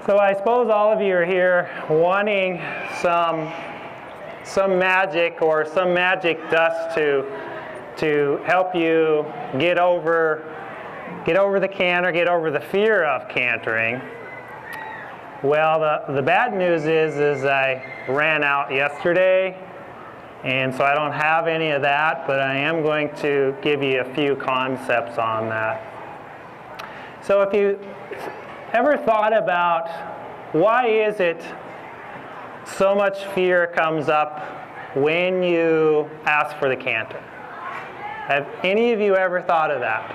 So I suppose all of you are here wanting some magic or some magic dust to help you get over the canter, get over the fear of cantering. Well, the bad news is I ran out yesterday, and so I don't have any of that, but I am going to give you a few concepts on that. So if you ever thought about why is it so much fear comes up when you ask for the canter? Have any of you ever thought of that?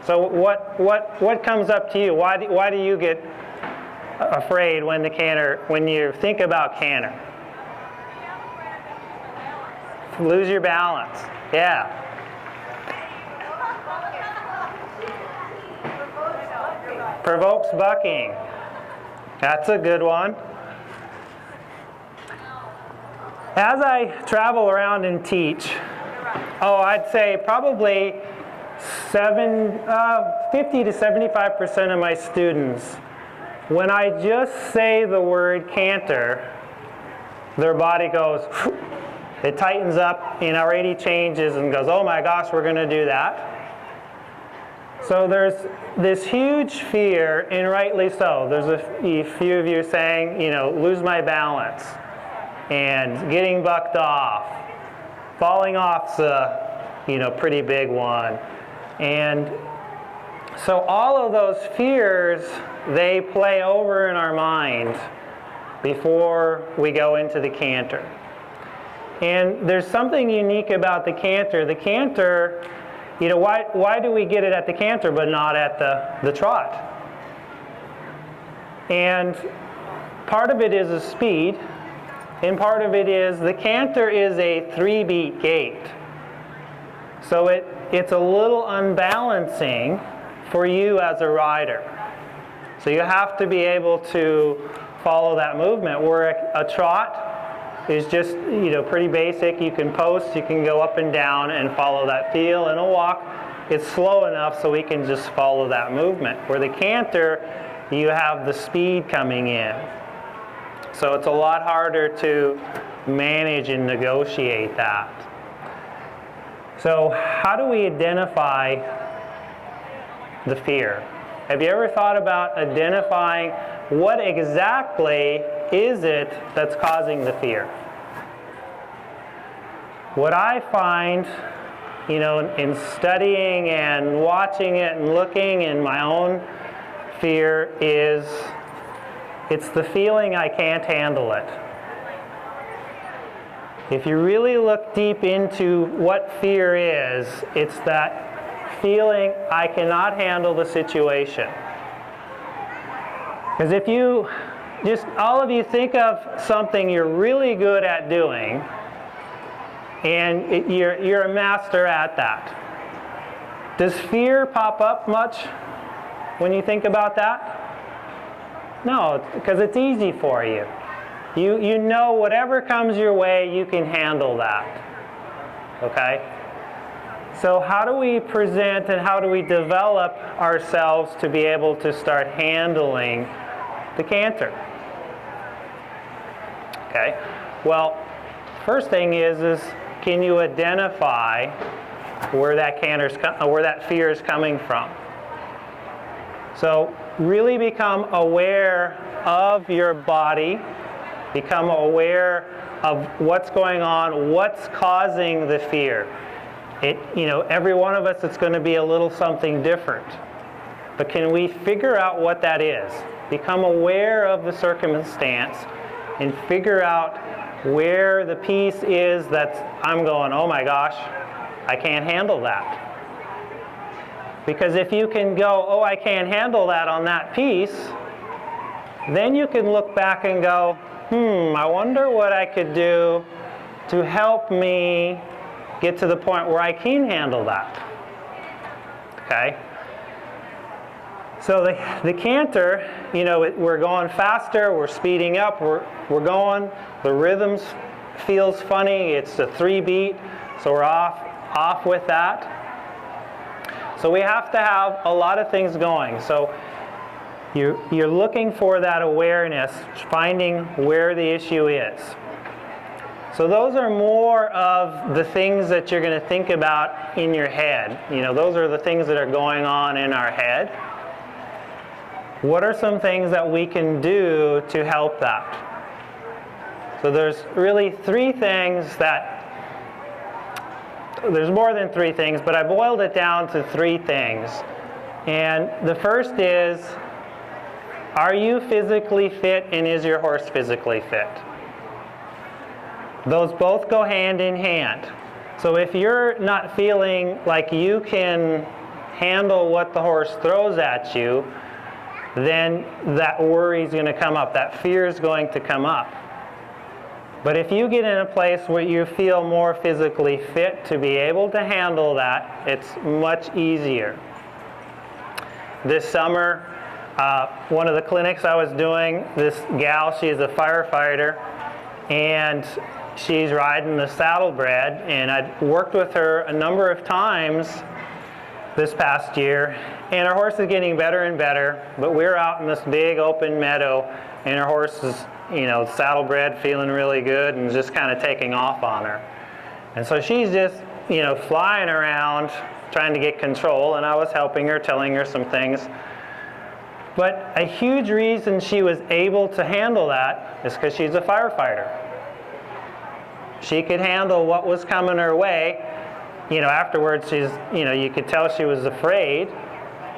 So what comes up to you? Why do you get afraid when you think about canter? Lose your balance. Yeah. Provokes bucking. That's a good one. As I travel around and teach, I'd say probably 50 to 75% of my students, when I just say the word canter, their body goes, it tightens up, already changes and goes, oh my gosh, we're going to do that. So there's this huge fear, and rightly so. There's a few of you saying, lose my balance, and getting bucked off, falling off's a, pretty big one. And so all of those fears, they play over in our mind before we go into the canter. And there's something unique about the canter. The canter, why do we get it at the canter but not at the trot? And part of it is the speed, and part of it is the canter is a 3-beat gait. So it's a little unbalancing for you as a rider. So you have to be able to follow that movement, where a trot is just, pretty basic. You can post, you can go up and down and follow that feel. And a walk, it's slow enough so we can just follow that movement. Where the canter, you have the speed coming in. So it's a lot harder to manage and negotiate that. So how do we identify the fear? Have you ever thought about identifying what exactly is it that's causing the fear? What I find, in studying and watching it and looking in my own fear is it's the feeling I can't handle it. If you really look deep into what fear is, it's that feeling I cannot handle the situation. Because if you all of you think of something you're really good at doing, and you're a master at that. Does fear pop up much when you think about that? No, because it's easy for you. You know whatever comes your way, you can handle that. Okay? So how do we present and how do we develop ourselves to be able to start handling the canter? Okay? Well, first thing is can you identify where that fear is coming from? So really become aware of your body, become aware of what's going on, what's causing the fear. Every one of us, it's going to be a little something different. But can we figure out what that is? Become aware of the circumstance and figure out where the piece is that I'm going, oh my gosh, I can't handle that. Because if you can go, oh, I can't handle that on that piece, then you can look back and go, I wonder what I could do to help me get to the point where I can handle that. Okay? So the canter, we're going faster, we're speeding up, we're going, the rhythm feels funny, it's a 3-beat, so we're off with that. So we have to have a lot of things going. So You're looking for that awareness, finding where the issue is. So those are more of the things that you're going to think about in your head. You know, those are the things that are going on in our head. What are some things that we can do to help that? So there's really three things that, there's more than three things, but I boiled it down to three things. And the first is, are you physically fit and is your horse physically fit? Those both go hand in hand. So if you're not feeling like you can handle what the horse throws at you, then that worry is going to come up, that fear is going to come up. But if you get in a place where you feel more physically fit to be able to handle that, it's much easier. This summer, one of the clinics I was doing, this gal, she's a firefighter, and she's riding the saddlebred, and I'd worked with her a number of times this past year, and her horse is getting better and better, but we're out in this big open meadow, and her horse is, you know, saddlebred, feeling really good, and just kind of taking off on her. And so she's just, you know, flying around, trying to get control, and I was helping her, telling her some things. But a huge reason she was able to handle that is because she's a firefighter. She could handle what was coming her way. You know, afterwards, she's, you know, you could tell she was afraid,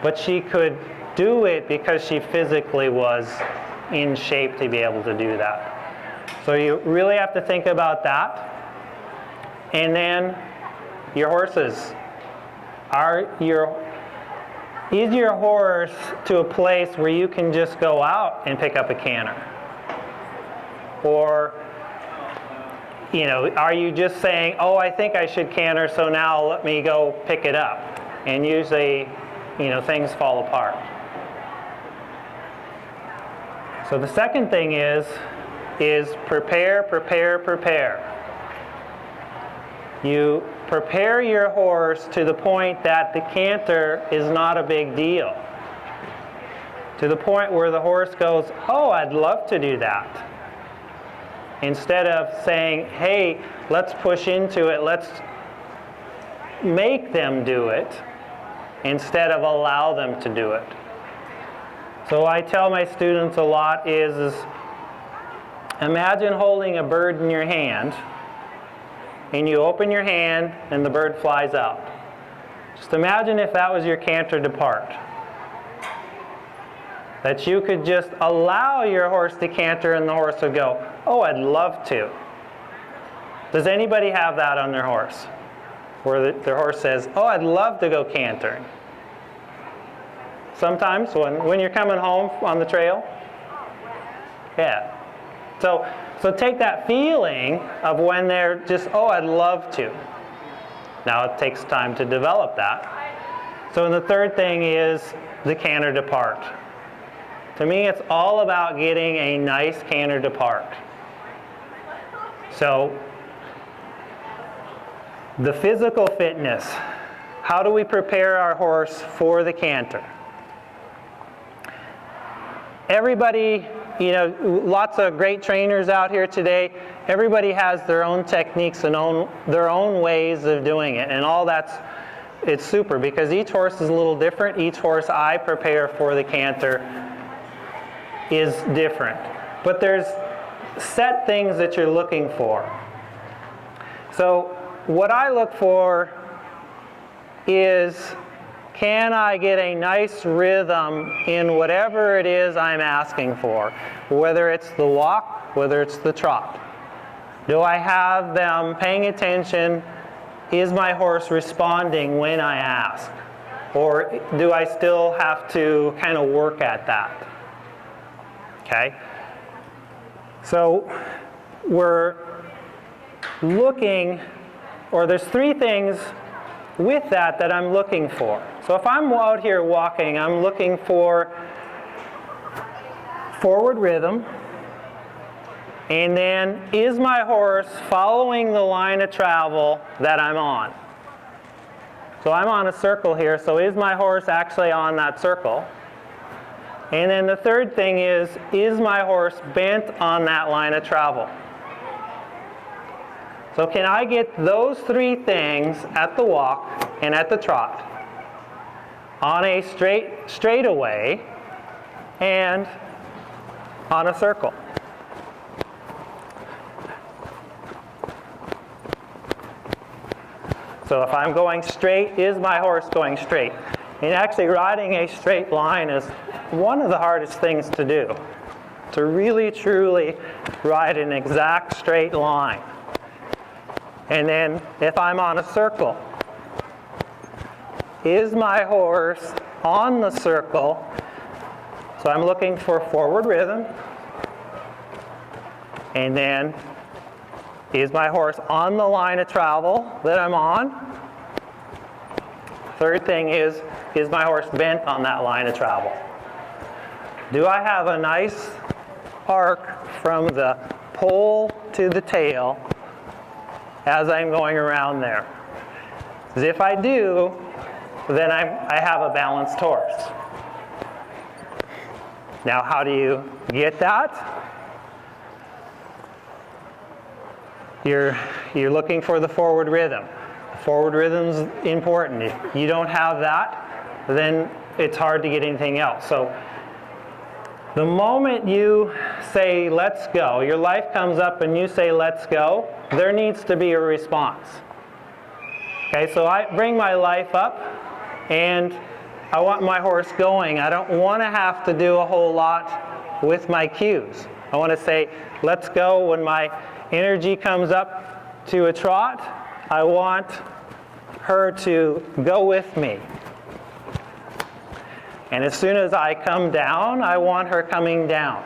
but she could do it because she physically was in shape to be able to do that. So you really have to think about that. And then your horses. Is your horse to a place where you can just go out and pick up a canter? Or, you know, are you just saying, oh, I think I should canter, so now let me go pick it up? And usually, you know, things fall apart. So the second thing is prepare, prepare, prepare. You prepare your horse to the point that the canter is not a big deal. To the point where the horse goes, oh, I'd love to do that. Instead of saying, hey, let's push into it, let's make them do it, instead of allow them to do it. So I tell my students a lot is imagine holding a bird in your hand, and you open your hand and the bird flies out. Just imagine if that was your canter depart. That you could just allow your horse to canter and the horse would go, oh, I'd love to. Does anybody have that on their horse? Where their horse says, oh, I'd love to go cantering. Sometimes when you're coming home on the trail? Yeah. So take that feeling of when they're just, oh, I'd love to. Now it takes time to develop that. So the third thing is the canter depart. To me, it's all about getting a nice canter depart. So the physical fitness. How do we prepare our horse for the canter? Everybody, you know, lots of great trainers out here today. Everybody has their own techniques and their own ways of doing it, and all it's super because each horse is a little different. Each horse I prepare for the canter is different. But there's set things that you're looking for. So what I look for is, can I get a nice rhythm in whatever it is I'm asking for? Whether it's the walk, whether it's the trot. Do I have them paying attention? Is my horse responding when I ask? Or do I still have to kind of work at that? Okay? So we're looking, or there's three things with that I'm looking for. So if I'm out here walking, I'm looking for forward rhythm, and then is my horse following the line of travel that I'm on? So I'm on a circle here, so is my horse actually on that circle? And then the third thing is my horse bent on that line of travel? So can I get those three things at the walk and at the trot on a straightaway and on a circle? So if I'm going straight, is my horse going straight? And actually riding a straight line is one of the hardest things to do. To really, truly ride an exact straight line. And then if I'm on a circle, is my horse on the circle? So I'm looking for forward rhythm. And then is my horse on the line of travel that I'm on? Third thing is my horse bent on that line of travel? Do I have a nice arc from the pole to the tail as I'm going around there? Because if I do, then I have a balanced horse. Now, how do you get that? You're looking for the forward rhythm. The forward rhythm's important. If you don't have that, then it's hard to get anything else. So the moment you say, let's go, your life comes up and you say, let's go, there needs to be a response. Okay, so I bring my life up and I want my horse going. I don't want to have to do a whole lot with my cues. I want to say, let's go. When my energy comes up to a trot, I want her to go with me. And as soon as I come down, I want her coming down.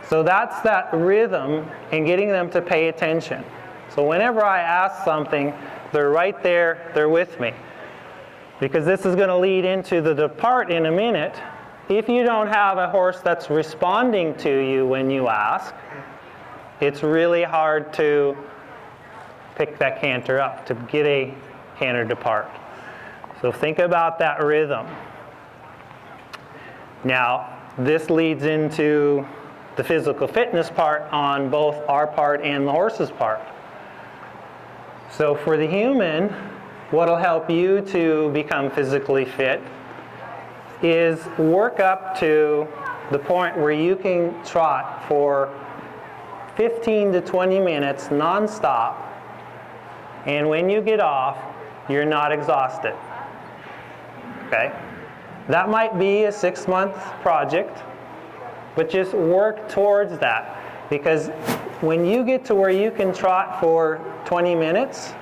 So that's that rhythm and getting them to pay attention. So whenever I ask something, they're right there, they're with me. Because this is going to lead into the depart in a minute. If you don't have a horse that's responding to you when you ask, it's really hard to pick that canter up, to get a canter depart. So think about that rhythm. Now, this leads into the physical fitness part on both our part and the horse's part. So for the human, what'll help you to become physically fit is work up to the point where you can trot for 15 to 20 minutes nonstop, and when you get off, you're not exhausted. Okay? That might be a 6-month project, but just work towards that. Because when you get to where you can trot for 20 minutes,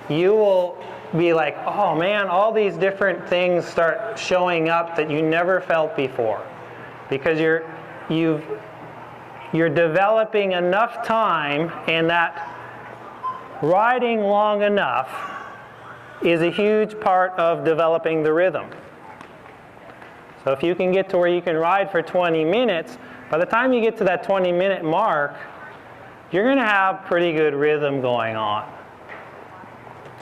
you will be like, oh man, all these different things start showing up that you never felt before. Because you're developing enough time, and that riding long enough is a huge part of developing the rhythm. So if you can get to where you can ride for 20 minutes, by the time you get to that 20-minute mark, you're going to have pretty good rhythm going on.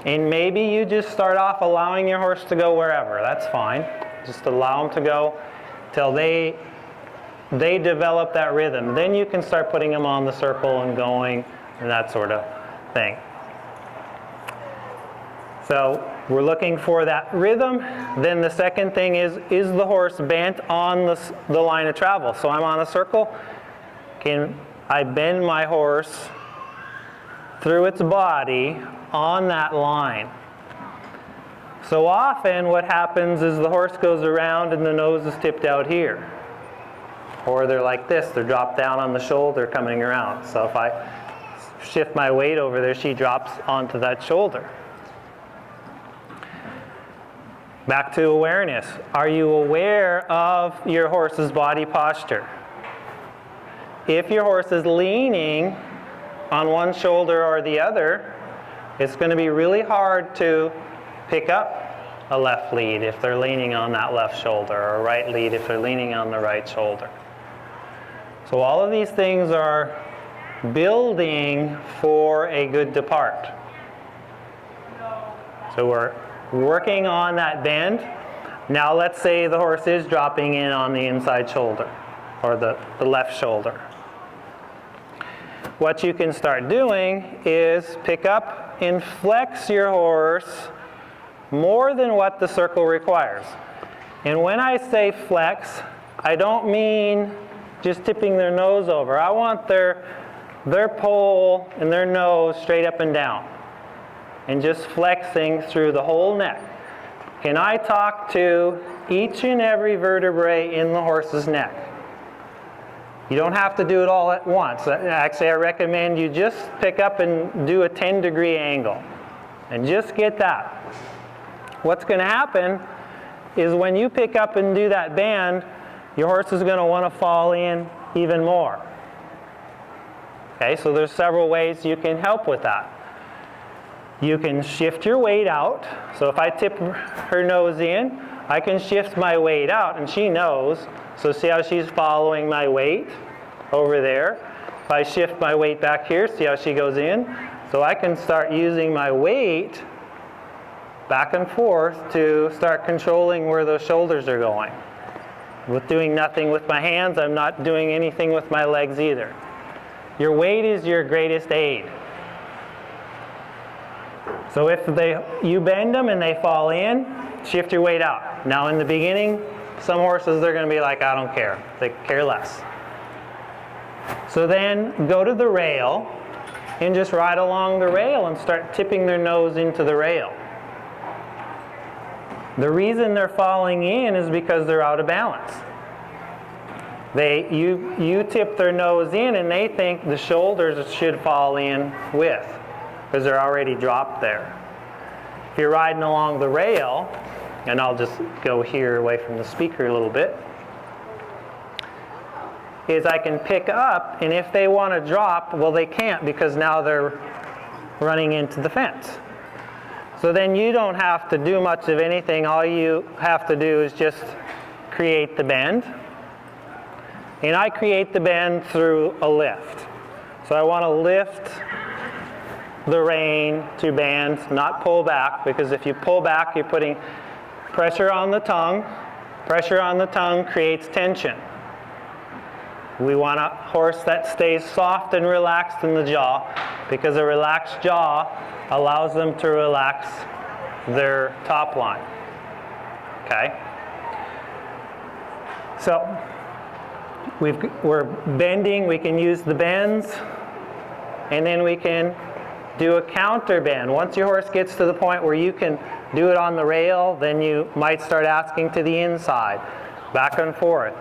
And maybe you just start off allowing your horse to go wherever. That's fine. Just allow them to go till they develop that rhythm. Then you can start putting them on the circle and going and that sort of thing. So we're looking for that rhythm. Then the second thing is the horse bent on the line of travel? So I'm on a circle. Can I bend my horse through its body on that line? So often what happens is the horse goes around and the nose is tipped out here. Or they're like this, they're dropped down on the shoulder coming around. So if I shift my weight over there, she drops onto that shoulder. Back to awareness. Are you aware of your horse's body posture? If your horse is leaning on one shoulder or the other, it's going to be really hard to pick up a left lead if they're leaning on that left shoulder, or a right lead if they're leaning on the right shoulder. So all of these things are building for a good depart. So we're working on that bend. Now let's say the horse is dropping in on the inside shoulder, or the left shoulder. What you can start doing is pick up and flex your horse more than what the circle requires. And when I say flex, I don't mean just tipping their nose over. I want their poll and their nose straight up and down, and just flexing through the whole neck. Can I talk to each and every vertebrae in the horse's neck? You don't have to do it all at once. Actually, I recommend you just pick up and do a 10-degree angle, and just get that. What's going to happen is when you pick up and do that bend, your horse is going to want to fall in even more. Okay, so there's several ways you can help with that. You can shift your weight out. So if I tip her nose in, I can shift my weight out, and she knows. So see how she's following my weight over there? If I shift my weight back here, see how she goes in? So I can start using my weight back and forth to start controlling where those shoulders are going. With doing nothing with my hands, I'm not doing anything with my legs either. Your weight is your greatest aid. So if you bend them and they fall in, shift your weight out. Now in the beginning, some horses, they're going to be like, I don't care. They care less. So then go to the rail and just ride along the rail and start tipping their nose into the rail. The reason they're falling in is because they're out of balance. You tip their nose in and they think the shoulders should fall in with, because they're already dropped there. If you're riding along the rail, and I'll just go here away from the speaker a little bit, is I can pick up, and if they want to drop, well, they can't, because now they're running into the fence. So then you don't have to do much of anything. All you have to do is just create the bend. And I create the bend through a lift. So I want to lift the rein to bend, not pull back, because if you pull back, you're putting pressure on the tongue. Pressure on the tongue creates tension. We want a horse that stays soft and relaxed in the jaw, because a relaxed jaw allows them to relax their top line. Okay? So we're bending, we can use the bends, and then we can do a counter bend. Once your horse gets to the point where you can do it on the rail, then you might start asking to the inside, back and forth.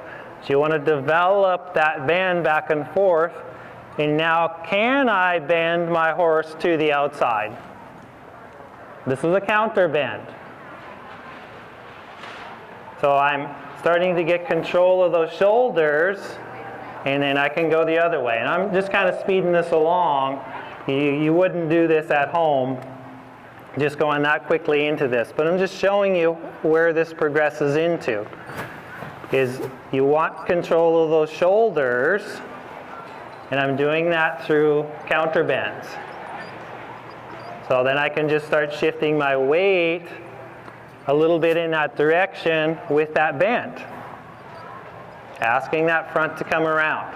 So you want to develop that bend back and forth. And now, can I bend my horse to the outside? This is a counter bend. So I'm starting to get control of those shoulders, and then I can go the other way. And I'm just kind of speeding this along. You wouldn't do this at home, just going that quickly into this. But I'm just showing you where this progresses into. Is you want control of those shoulders, and I'm doing that through counter bends. So then I can just start shifting my weight a little bit in that direction with that bend, asking that front to come around.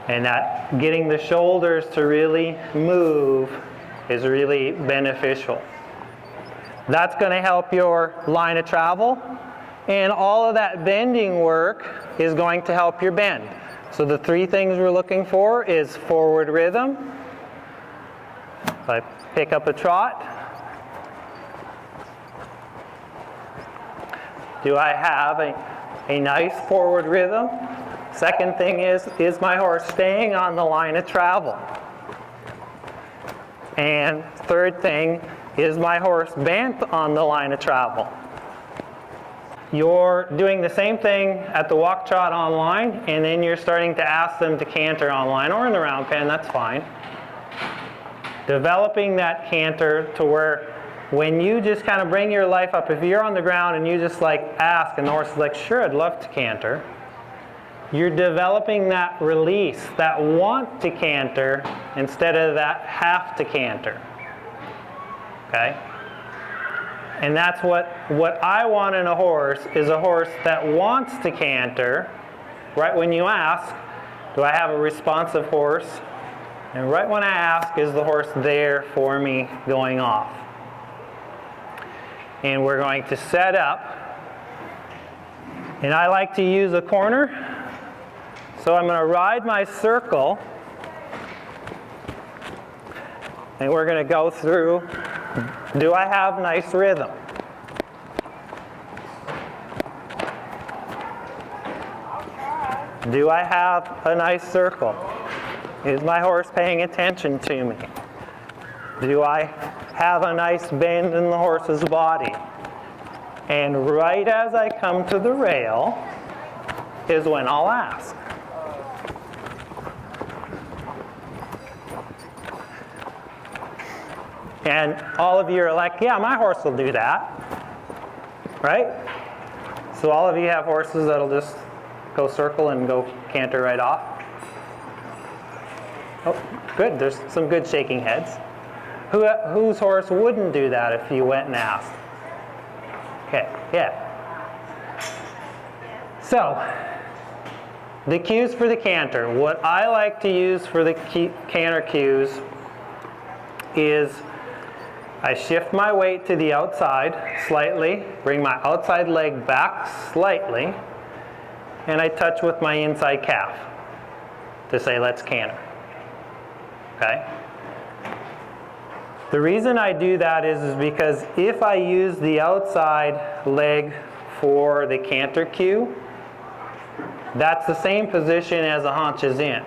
And that getting the shoulders to really move is really beneficial. That's going to help your line of travel, and all of that bending work is going to help your bend. So the three things we're looking for is forward rhythm. If I pick up a trot, do I have a nice forward rhythm? Second thing is my horse staying on the line of travel? And third thing, is my horse bent on the line of travel? You're doing the same thing at the walk trot online, and then you're starting to ask them to canter online or in the round pen, that's fine. Developing that canter to where when you just kind of bring your life up, if you're on the ground and you just like ask and the horse is like, sure, I'd love to canter, you're developing that release, that want to canter instead of that have to canter. Okay? And that's what I want in a horse, is a horse that wants to canter. Right when you ask, do I have a responsive horse? And right when I ask, is the horse there for me going off? And we're going to set up. And I like to use a corner. So I'm going to ride my circle. And we're going to go through, do I have nice rhythm? Do I have a nice circle? Is my horse paying attention to me? Do I have a nice bend in the horse's body? And right as I come to the rail is when I'll ask. And all of you are like, yeah, my horse will do that, right? So all of you have horses that'll just go circle and go canter right off. Oh, good, there's some good shaking heads. Whose horse wouldn't do that if you went and asked? Okay, yeah. So, the cues for the canter. What I like to use for the canter cues is I shift my weight to the outside slightly, bring my outside leg back slightly, and I touch with my inside calf to say, let's canter. Okay? The reason I do that is because if I use the outside leg for the canter cue, that's the same position as the haunch is in.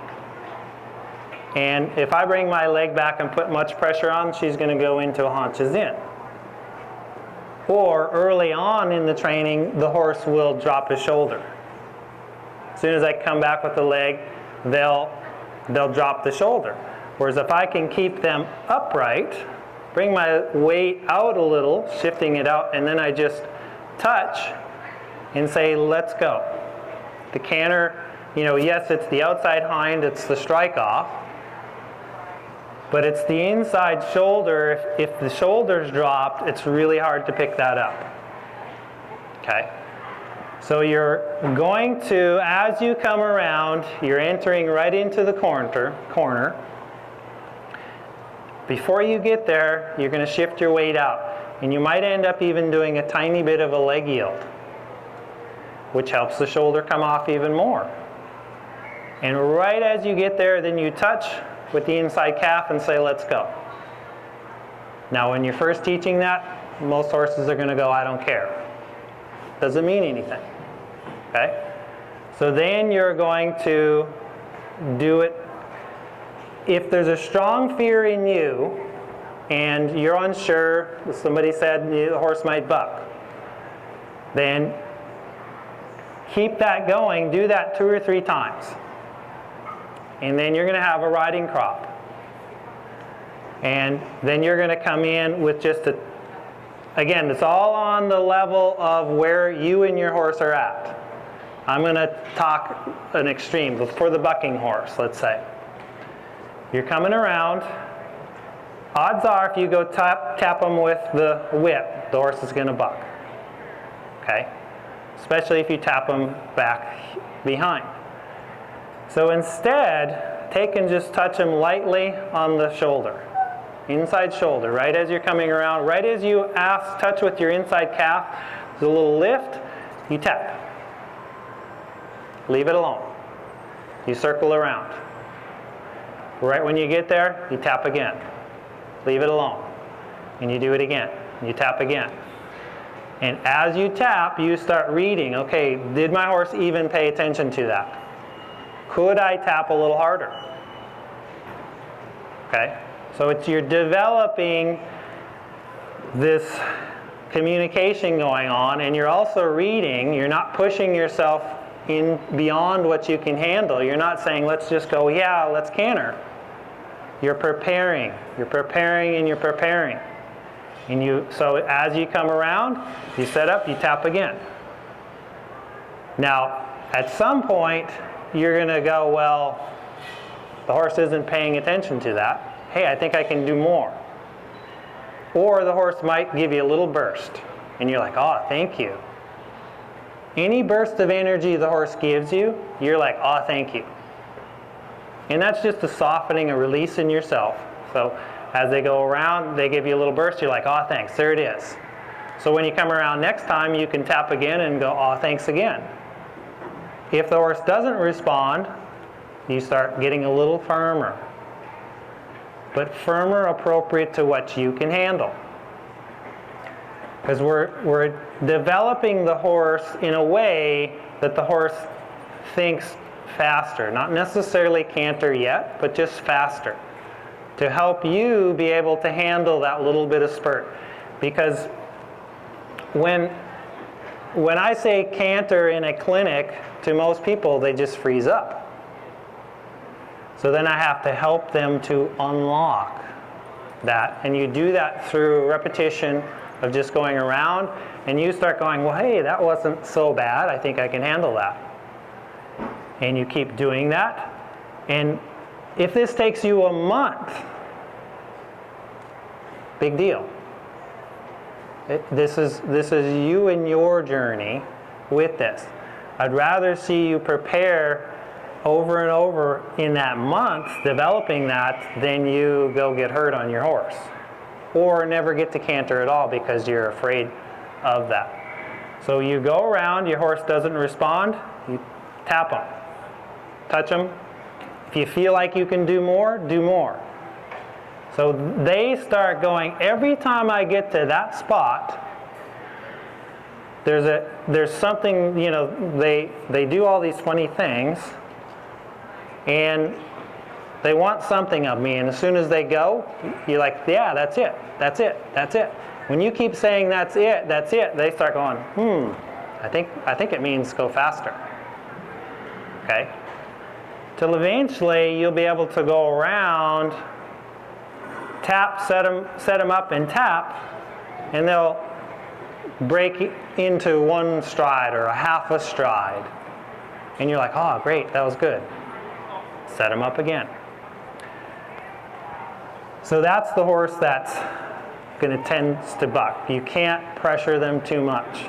And if I bring my leg back and put much pressure on, she's going to go into a haunches in. Or early on in the training, the horse will drop his shoulder. As soon as I come back with the leg, they'll drop the shoulder. Whereas if I can keep them upright, bring my weight out a little, shifting it out, and then I just touch and say, let's go. The canter, yes, it's the outside hind, it's the strike off. But it's the inside shoulder. If the shoulder's dropped, it's really hard to pick that up. Okay? So you're going to, as you come around, you're entering right into the corner. Before you get there, you're going to shift your weight out. And you might end up even doing a tiny bit of a leg yield, which helps the shoulder come off even more. And right as you get there, then you touch with the inside calf and say, let's go. Now when you're first teaching that, most horses are going to go, I don't care. Doesn't mean anything. Okay? So then you're going to do it. If there's a strong fear in you and you're unsure, somebody said the horse might buck, then keep that going. Do that 2 or 3 times. And then you're going to have a riding crop. And then you're going to come in with just again, it's all on the level of where you and your horse are at. I'm going to talk an extreme for the bucking horse, let's say. You're coming around. Odds are if you go tap them with the whip, the horse is going to buck. Okay? Especially if you tap them back behind. So instead, take and just touch them lightly on the shoulder. Inside shoulder, right as you're coming around, right as you touch with your inside calf, there's a little lift, you tap. Leave it alone. You circle around. Right when you get there, you tap again. Leave it alone. And you do it again. You tap again. And as you tap, you start reading, okay, did my horse even pay attention to that? Could I tap a little harder? Okay, so you're developing this communication going on, and you're also reading. You're not pushing yourself in beyond what you can handle. You're not saying, let's just go, yeah, let's canter. You're preparing. You're preparing and you're preparing. So as you come around, you set up, you tap again. Now, at some point, you're going to go, well, the horse isn't paying attention to that. Hey, I think I can do more. Or the horse might give you a little burst, and you're like, oh, thank you. Any burst of energy the horse gives you, you're like, oh, thank you. And that's just a softening, a release in yourself. So as they go around, they give you a little burst, you're like, oh, thanks, there it is. So when you come around next time, you can tap again and go, oh, thanks again. If the horse doesn't respond, you start getting a little firmer. But firmer appropriate to what you can handle. Because we're developing the horse in a way that the horse thinks faster. Not necessarily canter yet, but just faster. To help you be able to handle that little bit of spurt. Because when I say canter in a clinic, to most people, they just freeze up. So then I have to help them to unlock that. And you do that through repetition of just going around, and you start going, well, hey, that wasn't so bad. I think I can handle that. And you keep doing that. And if this takes you a month, big deal. This is you and your journey with this. I'd rather see you prepare over and over in that month developing that than you go get hurt on your horse or never get to canter at all because you're afraid of that. So you go around, your horse doesn't respond, you tap them, touch them. If you feel like you can do more, do more. So they start going, every time I get to that spot, there's something, you know, they do all these funny things, and they want something of me, and as soon as they go, you're like, yeah, that's it, that's it, that's it. When you keep saying that's it, they start going, I think it means go faster. Okay? Till eventually you'll be able to go around, tap, set them up and tap, and they'll break into one stride or a half a stride. And you're like, oh, great, that was good. Set them up again. So that's the horse that's going to tend to buck. You can't pressure them too much,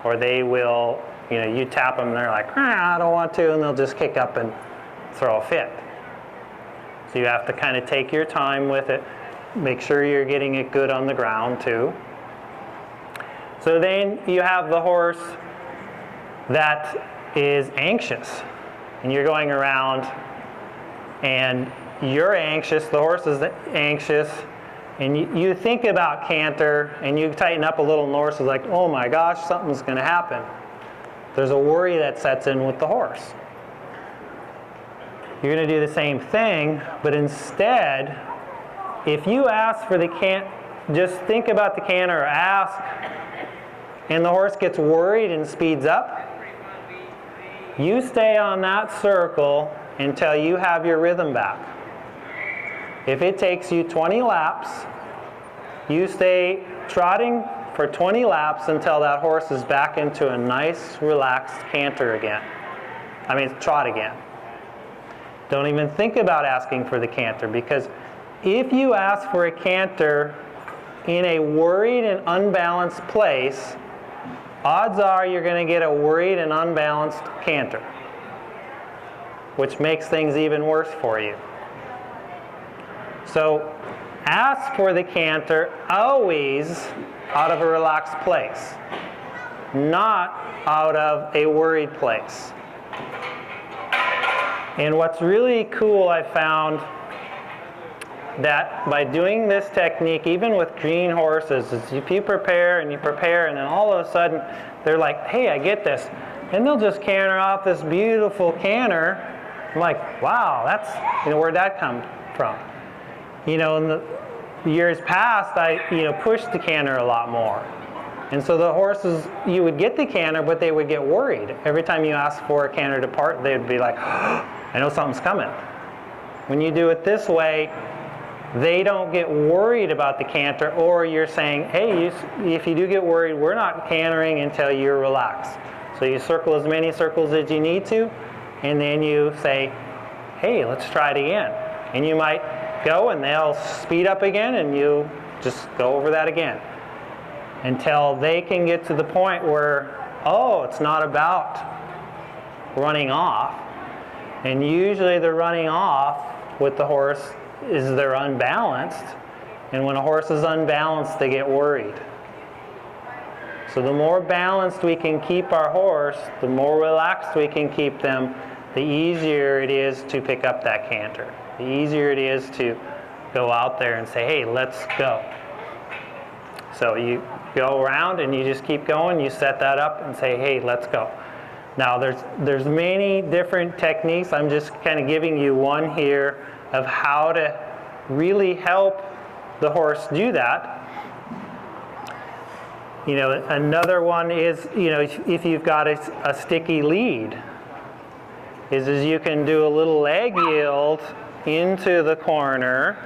or they will, you know, you tap them and they're like, I don't want to, and they'll just kick up and throw a fit. So you have to kind of take your time with it. Make sure you're getting it good on the ground too. So then you have the horse that is anxious, and you're going around and you're anxious, the horse is anxious, and you think about canter and you tighten up a little and the horse is like, oh my gosh, something's going to happen. There's a worry that sets in with the horse. You're going to do the same thing, but instead, if you ask for the just think about the canter or ask, and the horse gets worried and speeds up, you stay on that circle until you have your rhythm back. If it takes you 20 laps, you stay trotting for 20 laps until that horse is back into a nice, relaxed canter again. Trot again. Don't even think about asking for the canter, because if you ask for a canter in a worried and unbalanced place, odds are you're going to get a worried and unbalanced canter, which makes things even worse for you. So ask for the canter always out of a relaxed place, not out of a worried place. And what's really cool, I found, that by doing this technique, even with green horses, is if you prepare, and then all of a sudden they're like, hey, I get this. And they'll just canter off this beautiful canter. I'm like, wow, that's, where'd that come from? In the years past, I, pushed the canter a lot more. And so the horses, you would get the canter, but they would get worried. Every time you asked for a canter to part, they'd be like, oh, I know something's coming. When you do it this way, they don't get worried about the canter, or you're saying, hey, if you do get worried, we're not cantering until you're relaxed. So you circle as many circles as you need to, and then you say, hey, let's try it again. And you might go and they'll speed up again, and you just go over that again until they can get to the point where, oh, it's not about running off. And usually the running off with the horse is they're unbalanced. And when a horse is unbalanced, they get worried. So the more balanced we can keep our horse, the more relaxed we can keep them, the easier it is to pick up that canter. The easier it is to go out there and say, hey, let's go. So you go around and you just keep going, you set that up and say, hey, let's go. Now there's many different techniques. I'm just kind of giving you one here of how to really help the horse do that. You know, another one is, you know, if you've got a sticky lead, is you can do a little leg yield into the corner,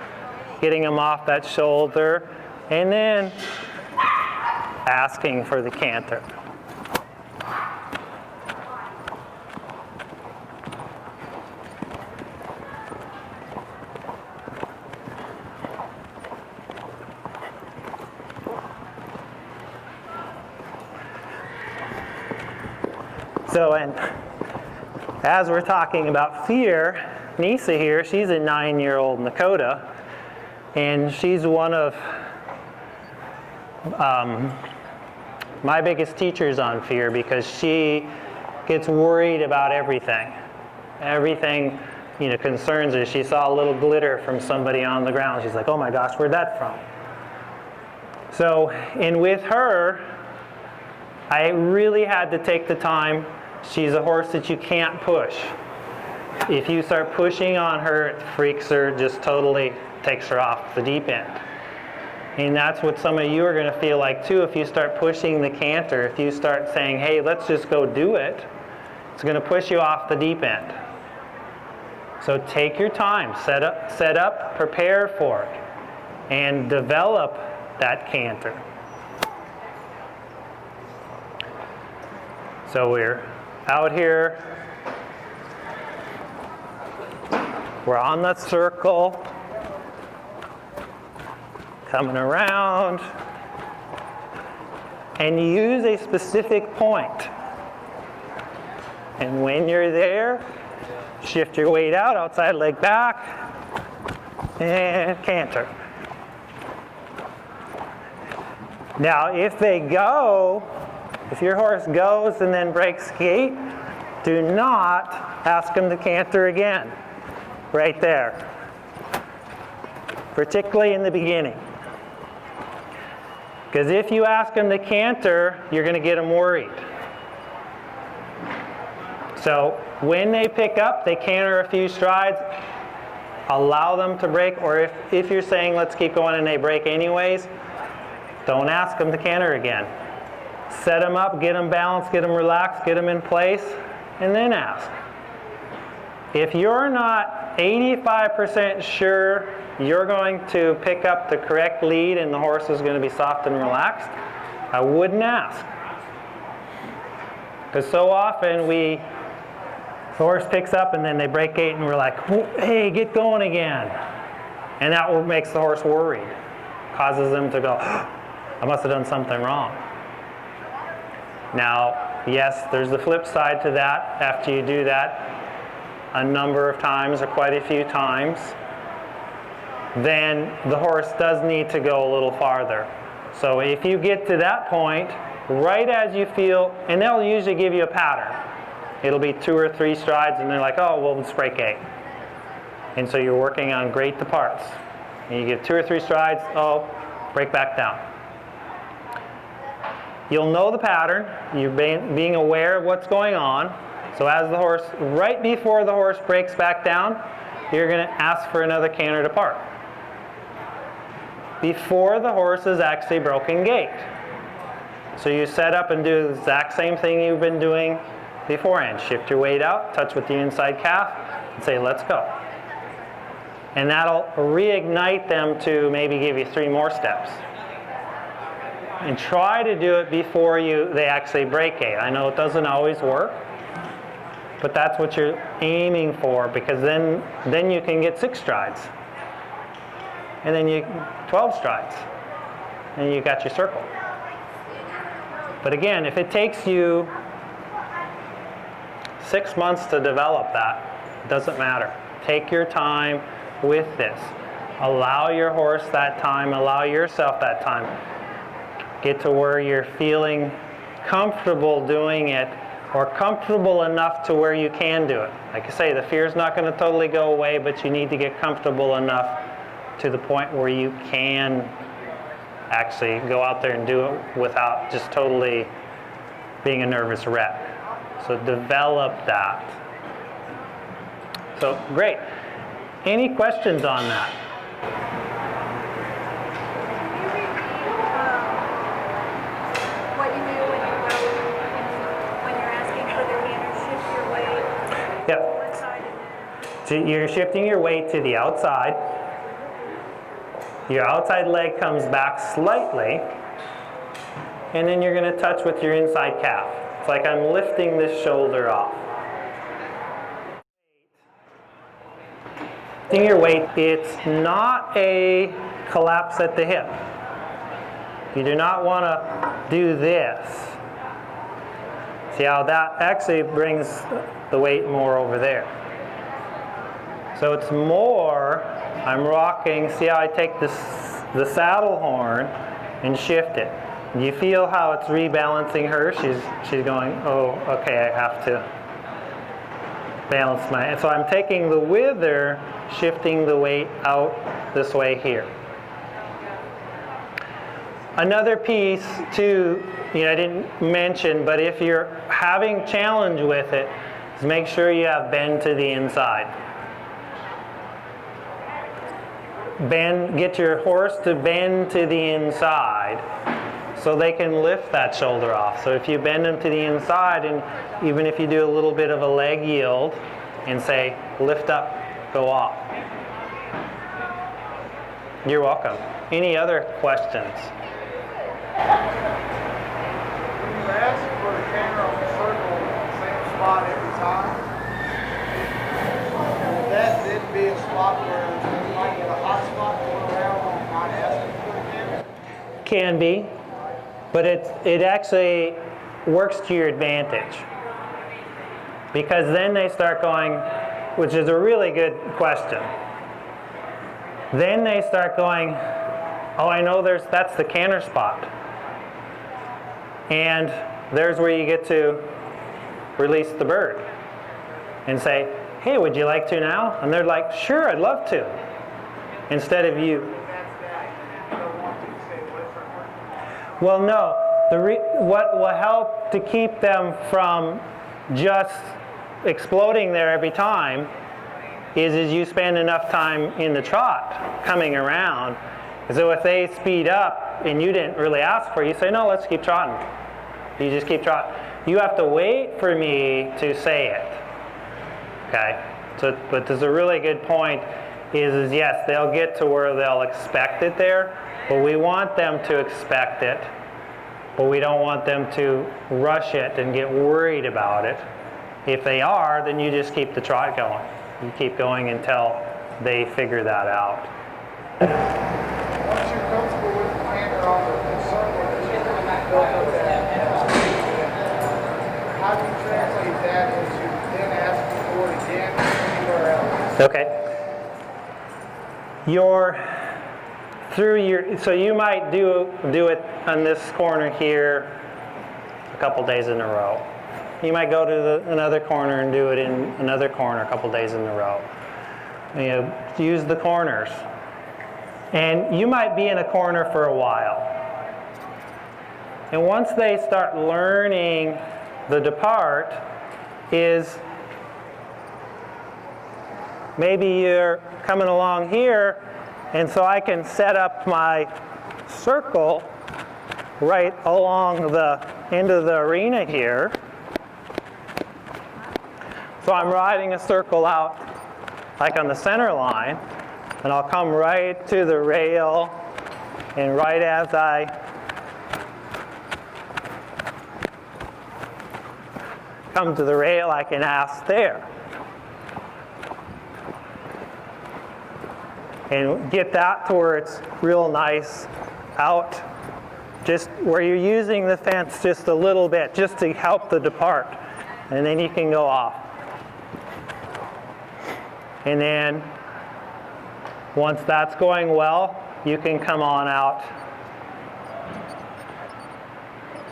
getting them off that shoulder, and then asking for the canter. So, and as we're talking about fear, Nisa here, she's a 9-year-old Nakota, and she's one of my biggest teachers on fear because she gets worried about everything. Everything, you know, concerns her. She saw a little glitter from somebody on the ground. She's like, oh my gosh, where'd that from? So, and with her, I really had to take the time. She's a horse that you can't push. If you start pushing on her, it freaks her, just totally takes her off the deep end. And that's what some of you are going to feel like too if you start pushing the canter. If you start saying, hey, let's just go do it, it's going to push you off the deep end. So take your time, set up, prepare for it, and develop that canter. So we're out here, we're on the circle, coming around, and use a specific point. And when you're there, shift your weight out, outside leg back, and canter. Now if they go, if your horse goes and then breaks gait, do not ask them to canter again. Right there. Particularly in the beginning. Because if you ask them to canter, you're going to get them worried. So when they pick up, they canter a few strides, allow them to break, or if you're saying let's keep going and they break anyways, don't ask them to canter again. Set them up, get them balanced, get them relaxed, get them in place, and then ask. If you're not 85% sure you're going to pick up the correct lead and the horse is going to be soft and relaxed, I wouldn't ask. Because so often the horse picks up and then they break gait and we're like, hey, get going again. And that makes the horse worried. Causes them to go, I must have done something wrong. Now, yes, there's the flip side to that. After you do that a number of times or quite a few times, then the horse does need to go a little farther. So if you get to that point, right as you feel, and they'll usually give you a pattern. It'll be 2 or 3 strides and they're like, oh, well, let's break gait. And so you're working on great departs. And you give 2 or 3 strides, oh, break back down. You'll know the pattern. You're being aware of what's going on. So as the horse, right before the horse breaks back down, you're going to ask for another canter depart. Before the horse is actually broken gait. So you set up and do the exact same thing you've been doing beforehand. Shift your weight out, touch with the inside calf, and say, let's go. And that'll reignite them to maybe give you 3 more steps. And try to do it before they actually break gait. I know it doesn't always work, but that's what you're aiming for, because then you can get 6 strides. And then 12 strides. and you got your circle. But again, if it takes you 6 months to develop that, it doesn't matter. Take your time with this. Allow your horse that time, allow yourself that time. Get to where you're feeling comfortable doing it, or comfortable enough to where you can do it. Like I say, the fear is not going to totally go away, but you need to get comfortable enough to the point where you can actually go out there and do it without just totally being a nervous wreck. So develop that. So great. Any questions on that? What you do when you're asking for the canter, shift your weight Yep. to one side and So you're shifting your weight to the outside. Your outside leg comes back slightly, and then you're going to touch with your inside calf. It's like I'm lifting this shoulder off. Lifting your weight, it's not a collapse at the hip. You do not want to do this. See how that actually brings the weight more over there. So it's more, I'm rocking, see how I take the saddle horn and shift it. You feel how it's rebalancing her? She's going, oh, okay, I have to balance my, so I'm taking the wither, shifting the weight out this way here. Another piece too, I didn't mention, but if you're having challenge with it, is make sure you have bend to the inside. Bend, get your horse to bend to the inside so they can lift that shoulder off. So if you bend them to the inside, and even if you do a little bit of a leg yield and say, lift up, go off. You're welcome. Any other questions? When you're asking for the canter on the circle, same spot every time, would that then be a spot where you might get a hot spot going around on not asking for the canter? Can be, but it actually works to your advantage. Because then they start going, which is a really good question. Then they start going, oh, I know that's the canter spot. And there's where you get to release the bird and say, hey, would you like to now? And they're like, sure, I'd love to. Instead of you. Well, no. What will help to keep them from just exploding there every time is you spend enough time in the trot coming around. So if they speed up and you didn't really ask for it, you say, no, let's keep trotting. You just keep trotting. You have to wait for me to say it. Okay? So, but there's a really good point is yes, they'll get to where they'll expect it there, but we want them to expect it, but we don't want them to rush it and get worried about it. If they are, then you just keep the trot going. You keep going until they figure that out. Once you're comfortable with the canter on the circle, that you built up that, how do you translate that into then asking for it again anywhere else? Okay. So you might do it on this corner here a couple days in a row. You might go to another corner and do it in another corner a couple days in a row. Use the corners. And you might be in a corner for a while. And once they start learning the depart is maybe you're coming along here, and so I can set up my circle right along the end of the arena here. So I'm riding a circle out like on the center line, and I'll come right to the rail, and right as I come to the rail, I can ask there. And get that to where it's real nice out just where you're using the fence just a little bit, just to help the depart. And then you can go off. And then once that's going well, you can come on out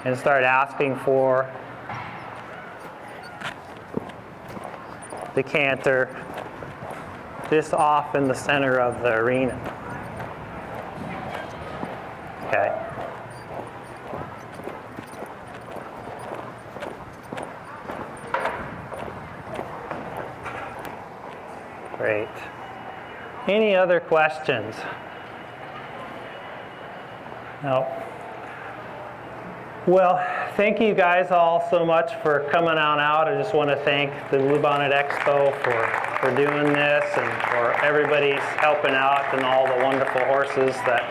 and start asking for the canter just off in the center of the arena. Okay. Great. Any other questions? No. Well, thank you guys all so much for coming on out. I just want to thank the Bluebonnet Expo for doing this, and for everybody's helping out and all the wonderful horses that